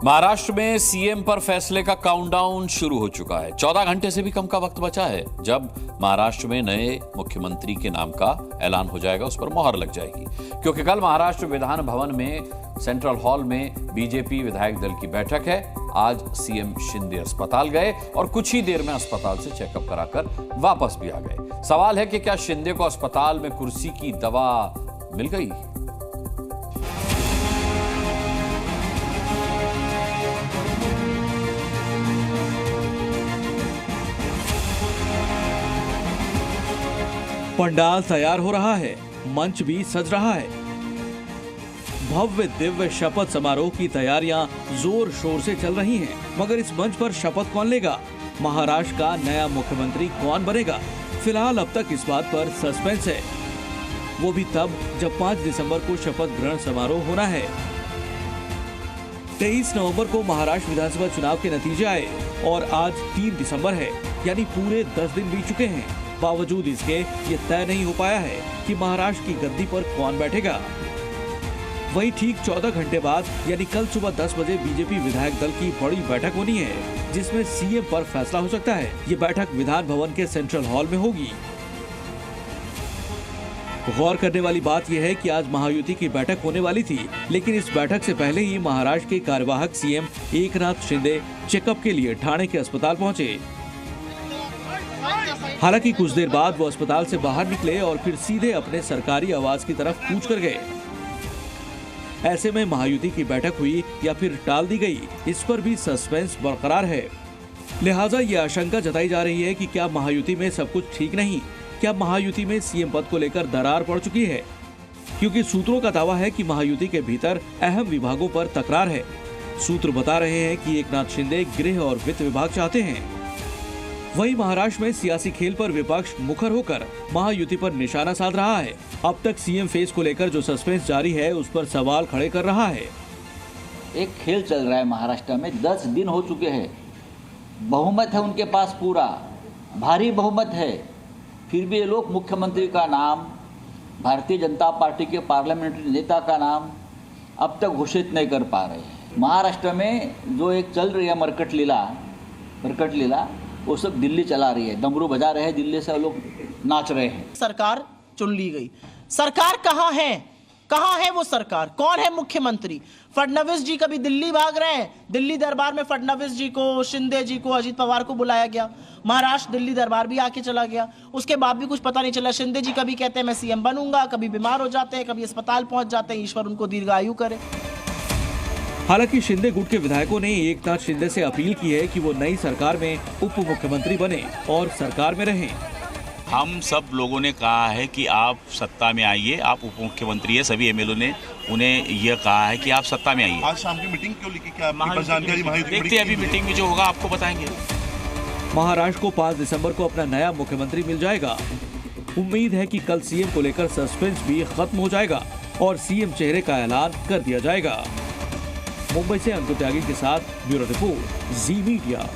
महाराष्ट्र में सीएम पर फैसले का काउंटडाउन शुरू हो चुका है। 14 घंटे से भी कम का वक्त बचा है जब महाराष्ट्र में नए मुख्यमंत्री के नाम का ऐलान हो जाएगा, उस पर मोहर लग जाएगी। क्योंकि कल महाराष्ट्र विधान भवन में सेंट्रल हॉल में बीजेपी विधायक दल की बैठक है। आज सीएम शिंदे अस्पताल गए और कुछ ही देर में अस्पताल से चेकअप कराकर वापस भी आ गए। सवाल है कि क्या शिंदे को अस्पताल में कुर्सी की दवा मिल गई? पंडाल तैयार हो रहा है, मंच भी सज रहा है। भव्य दिव्य शपथ समारोह की तैयारियां जोर शोर से चल रही हैं, मगर इस मंच पर शपथ कौन लेगा? महाराष्ट्र का नया मुख्यमंत्री कौन बनेगा? फिलहाल अब तक इस बात पर सस्पेंस है, वो भी तब जब 5 दिसंबर को शपथ ग्रहण समारोह होना है। 23 नवंबर को महाराष्ट्र विधानसभा चुनाव के नतीजे आए और आज 3 दिसंबर है, यानी पूरे 10 दिन बीत चुके हैं। बावजूद इसके ये तय नहीं हो पाया है कि महाराष्ट्र की गद्दी पर कौन बैठेगा। वहीं ठीक 14 घंटे बाद यानी कल सुबह 10 बजे बीजेपी विधायक दल की बड़ी बैठक होनी है, जिसमें सीएम पर फैसला हो सकता है। ये बैठक विधान भवन के सेंट्रल हॉल में होगी। गौर करने वाली बात यह है कि आज महायुति की बैठक होने वाली थी, लेकिन इस बैठक से पहले ही महाराष्ट्र के कार्यवाहक सीएम एकनाथ शिंदे चेकअप के लिए ठाणे के अस्पताल पहुंचे। हालांकि कुछ देर बाद वो अस्पताल से बाहर निकले और फिर सीधे अपने सरकारी आवास की तरफ कूच कर गए। ऐसे में महायुति की बैठक हुई या फिर टाल दी गई, इस पर भी सस्पेंस बरकरार है। लिहाजा ये आशंका जताई जा रही है कि क्या महायुति में सब कुछ ठीक नहीं? क्या महायुति में सीएम पद को लेकर दरार पड़ चुकी है? क्योंकि सूत्रों का दावा है कि महायुति के भीतर अहम विभागों पर तकरार है। सूत्र बता रहे हैं कि एकनाथ शिंदे गृह और वित्त विभाग चाहते हैं। वहीं महाराष्ट्र में सियासी खेल पर विपक्ष मुखर होकर महायुति पर निशाना साध रहा है। अब तक सीएम फेस को लेकर जो सस्पेंस जारी है, उस पर सवाल खड़े कर रहा है। एक खेल चल रहा है महाराष्ट्र में, 10 दिन हो चुके हैं। बहुमत है उनके पास, पूरा भारी बहुमत है, फिर भी ये लोग मुख्यमंत्री का नाम, भारतीय जनता पार्टी के पार्लियामेंट्री नेता का नाम अब तक घोषित नहीं कर पा रहे। महाराष्ट्र में जो एक चल रही है मरकट लीला वो सब दिल्ली चला रही है, डमरू बजा रहे हैं, दिल्ली से लोग नाच रहे हैं। सरकार चुन ली गई, सरकार कहाँ है वो सरकार? कौन है मुख्यमंत्री? फडणवीस जी कभी दिल्ली भाग रहे हैं। दिल्ली दरबार में फडणवीस जी को, शिंदे जी को, अजीत पवार को बुलाया गया। महाराष्ट्र दिल्ली दरबार भी आके चला गया, उसके बाद भी कुछ पता नहीं चला। शिंदे जी कभी कहते हैं मैं सीएम बनूंगा, कभी बीमार हो जाते हैं, कभी अस्पताल पहुंच जाते हैं। ईश्वर उनको दीर्घायु करे। हालांकि शिंदे गुट के विधायकों ने एकनाथ शिंदे से अपील की है कि वो नई सरकार में उप मुख्यमंत्री बने और सरकार में रहें। हम सब लोगों ने कहा है कि आप सत्ता में आइए, आप उप मुख्यमंत्री है। सभी एमएलए ने उन्हें यह कहा है कि आप सत्ता में आइए। आज शाम की मीटिंग क्यों लिखी? क्या जानकारी? देखते हैं, अभी मीटिंग में जो होगा आपको बताएंगे। महाराष्ट्र को 5 दिसंबर को अपना नया मुख्यमंत्री मिल जाएगा। उम्मीद है कि कल सीएम को लेकर सस्पेंस भी खत्म हो जाएगा और सीएम चेहरे का ऐलान कर दिया जाएगा। मुंबई से अंकुर त्यागी के साथ ब्यूरो रिपोर्ट, जी मीडिया।